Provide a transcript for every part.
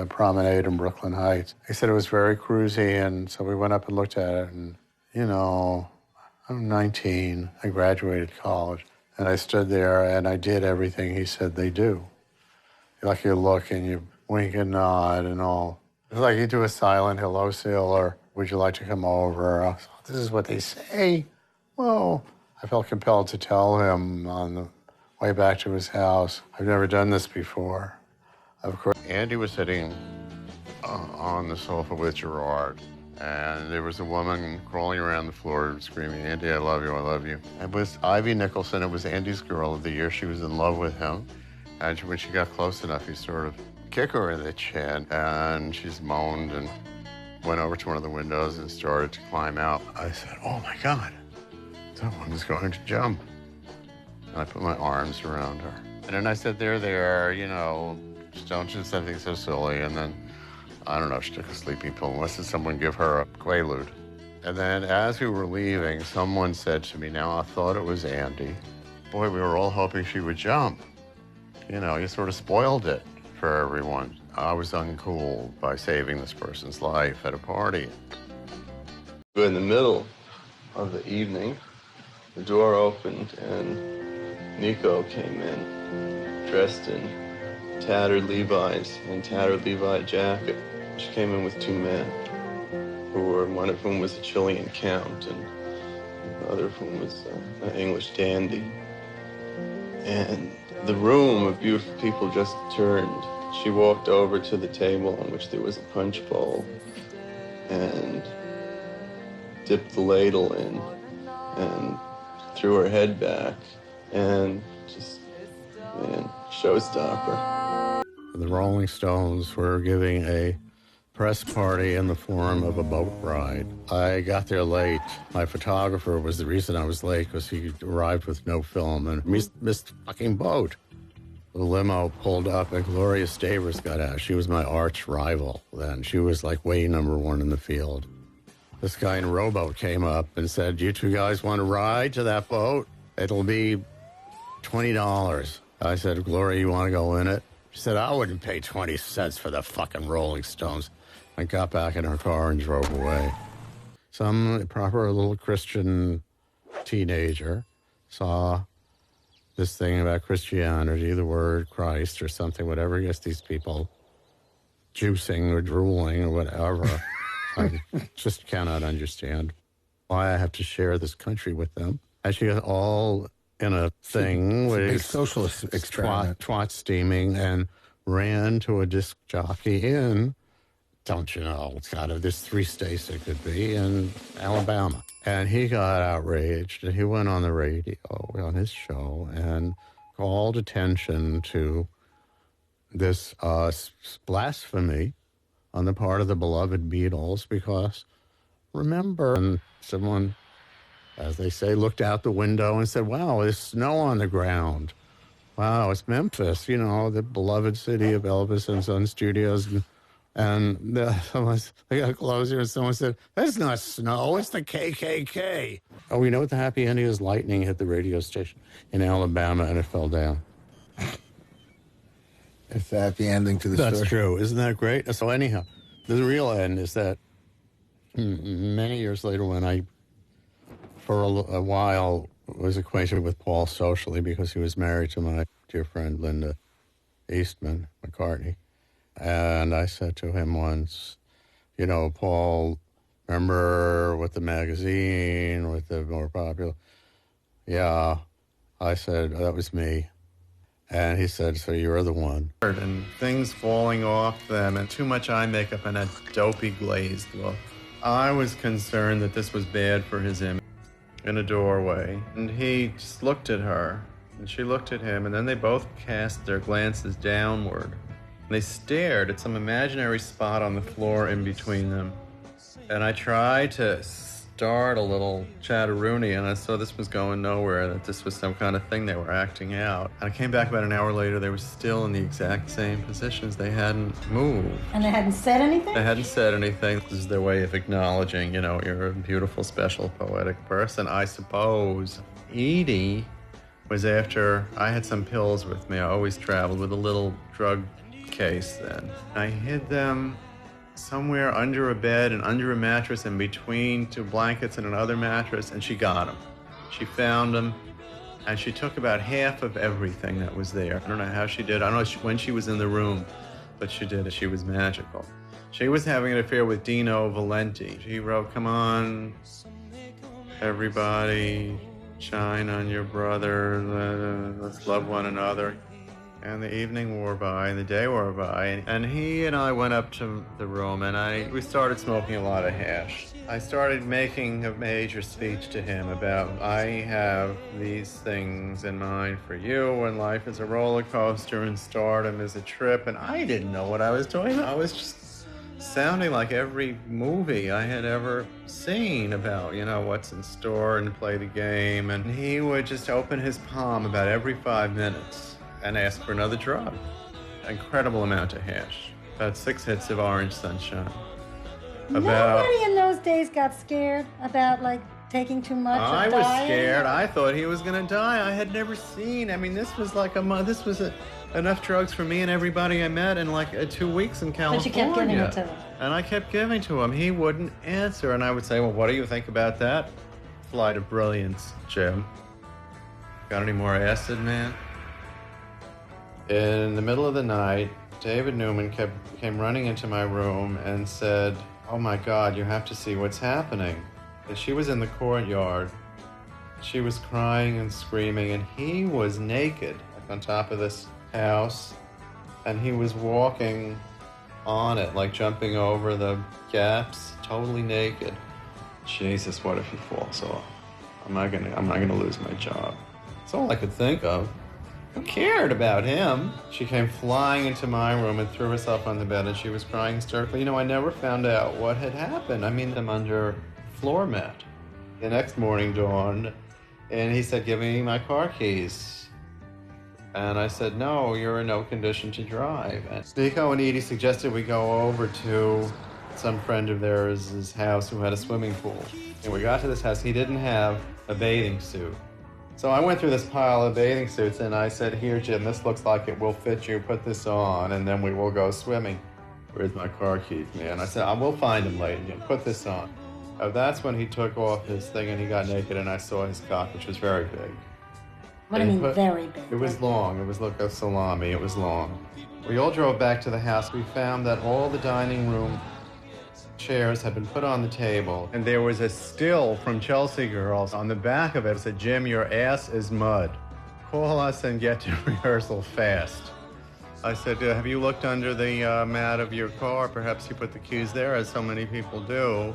a promenade in Brooklyn Heights. He said it was very cruisy, and so we went up and looked at it. And, you know, I'm 19. I graduated college. And I stood there, and I did everything he said they do. Like you look, and you wink and nod and all. It's like you do a silent hello, sailor. Would you like to come over? This is what they say. Well, I felt compelled to tell him on the way back to his house. I've never done this before. Of course, Andy was sitting on the sofa with Gerard, and there was a woman crawling around the floor screaming, "Andy, I love you, I love you." It was Ivy Nicholson. It was Andy's girl of the year. She was in love with him. And when she got close enough, he sort of kicked her in the chin, and she's moaned and went over to one of the windows and started to climb out. I said, "Oh my God, someone's going to jump." And I put my arms around her. And then I said, there, you know, just don't do something so silly. And then, I don't know, she took a sleeping pill. Unless did someone give her a Quaalude. And then as we were leaving, someone said to me, now I thought it was Andy. Boy, we were all hoping she would jump. You know, you sort of spoiled it for everyone. I was uncool by saving this person's life at a party. In the middle of the evening, the door opened and Nico came in, dressed in tattered Levi's and tattered Levi jacket. She came in with two men, one of whom was a Chilean count and the other of whom was an English dandy. And the room of beautiful people just turned. She walked over to the table on which there was a punch bowl and dipped the ladle in and threw her head back and just, man, showstopper. The Rolling Stones were giving a press party in the form of a boat ride. I got there late. My photographer was the reason I was late because he arrived with no film and missed the fucking boat. The limo pulled up and Gloria Stavers got out. She was my arch rival then. She was like way number one in the field. This guy in a rowboat came up and said, "You two guys want to ride to that boat? It'll be $20. I said, "Gloria, you want to go in it?" She said, "I wouldn't pay 20 cents for the fucking Rolling Stones." I got back in her car and drove away. Some proper little Christian teenager saw this thing about Christianity, the word Christ or something, whatever. I guess these people juicing or drooling or whatever. I just cannot understand why I have to share this country with them. Actually, all in a thing with a socialist experiment. Twat steaming and ran to a disc jockey in, don't you know, it's got there's 3 states it could be, in Alabama. And he got outraged, and he went on the radio on his show and called attention to this blasphemy on the part of the beloved Beatles, because remember, and someone, as they say, looked out the window and said, "Wow, there's snow on the ground. Wow, it's Memphis, you know, the beloved city of Elvis and Son Studios." And they got closer and someone said, "That's not snow, it's the KKK. Oh, you know what the happy ending is? Lightning hit the radio station in Alabama and it fell down. It's the happy ending to the story. That's true. Isn't that great? So anyhow, the real end is that many years later when I, for a while, was acquainted with Paul socially because he was married to my dear friend Linda Eastman McCartney. And I said to him once, you know, "Paul, remember with the magazine, with the more popular?" "Yeah." I said, "That was me." And he said, "So you're the one." And things falling off them and too much eye makeup and a dopey glazed look. I was concerned that this was bad for his image in a doorway. And he just looked at her and she looked at him, and then they both cast their glances downward. They stared at some imaginary spot on the floor in between them. And I tried to start a little chatteroony, and I saw this was going nowhere, that this was some kind of thing they were acting out. And I came back about an hour later, they were still in the exact same positions. They hadn't moved. And they hadn't said anything? They hadn't said anything. This is their way of acknowledging, you know, you're a beautiful, special, poetic person, I suppose. Edie was after I had some pills with me. I always traveled with a little drug case then. I hid them somewhere under a bed and under a mattress and between two blankets and another mattress, and she got them. She found them, and she took about half of everything that was there. I don't know how she did. I don't know when she was in the room, but she did it. She was magical. She was having an affair with Dino Valenti. She wrote, "Come on, everybody, shine on your brother, let's love one another." And the evening wore by, and the day wore by, and he and I went up to the room, and we started smoking a lot of hash. I started making a major speech to him about, I have these things in mind for you, and life is a roller coaster, and stardom is a trip, and I didn't know what I was doing. I was just sounding like every movie I had ever seen about, what's in store and play the game. And he would just open his palm about every 5 minutes and ask for another drug. Incredible amount of hash. About 6 hits of Orange Sunshine. Nobody in those days got scared about, taking too much or dying. I was scared. I thought he was going to die. I had never seen. This was like a month. This was enough drugs for me and everybody I met in 2 weeks in California. But you kept giving it to him. And I kept giving to him. He wouldn't answer. And I would say, well, what do you think about that? Flight of brilliance, Jim. Got any more acid, man? In the middle of the night, David Newman came running into my room and said, "Oh my God, you have to see what's happening." And she was in the courtyard. She was crying and screaming, and he was naked on top of this house, and he was walking on it, jumping over the gaps, totally naked. Jesus, what if he falls off? I'm not gonna lose my job. That's all I could think of. Who cared about him? She came flying into my room and threw herself on the bed, and she was crying hysterically. I never found out what had happened. I'm under floor mat. The next morning dawned, and he said, "Give me my car keys." And I said, "No, you're in no condition to drive." And Nico and Edie suggested we go over to some friend of theirs' house who had a swimming pool. And we got to this house. He didn't have a bathing suit. So I went through this pile of bathing suits, and I said, "Here, Jim, this looks like it will fit you. Put this on, and then we will go swimming." "Where's my car keys, man?" I said, "We'll find them later, Jim. Put this on." That's when he took off his thing, and he got naked, and I saw his cock, which was very big. What do you mean, very big? It was long. It was like a salami. It was long. We all drove back to the house. We found that all the dining room chairs had been put on the table, and there was a still from Chelsea Girls on the back of it. It said, "Jim, your ass is mud. Call us and get to rehearsal fast." I said, "Have you looked under the mat of your car? Perhaps you put the keys there, as so many people do."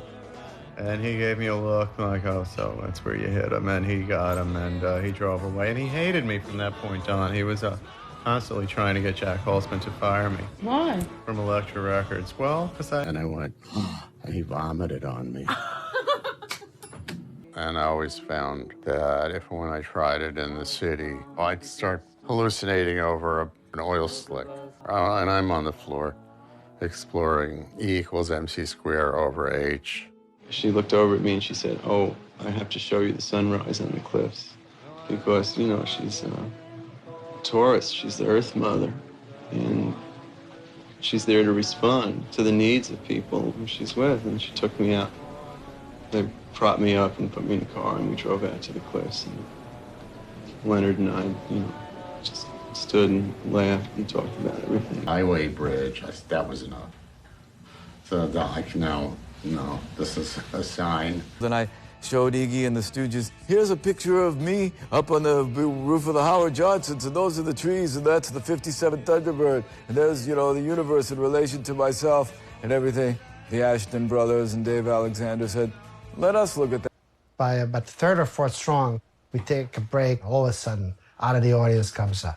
And he gave me a look like, "Oh, so that's where you hit him." And he got him, and he drove away. And he hated me from that point on. He was constantly trying to get Jack Holzman to fire me. Why? From Elektra Records. Well, because And I went, and he vomited on me. And I always found that when I tried it in the city, I'd start hallucinating over an oil slick. And I'm on the floor exploring E = mc² over H. She looked over at me and she said, "Oh, I have to show you the sunrise on the cliffs." Because, she's Taurus, she's the Earth Mother, and she's there to respond to the needs of people who she's with. And she took me out. They propped me up and put me in a car, and we drove out to the cliffs. And Leonard and I, just stood and laughed and talked about everything. Highway bridge, that was enough. So no, this is a sign. Then I showed Iggy and the Stooges, "Here's a picture of me up on the roof of the Howard Johnsons, and those are the trees, and that's the 57 Thunderbird, and there's, the universe in relation to myself and everything." The Ashton brothers and Dave Alexander said, "Let us look at that." By about the third or fourth strong, we take a break. All of a sudden, out of the audience comes a...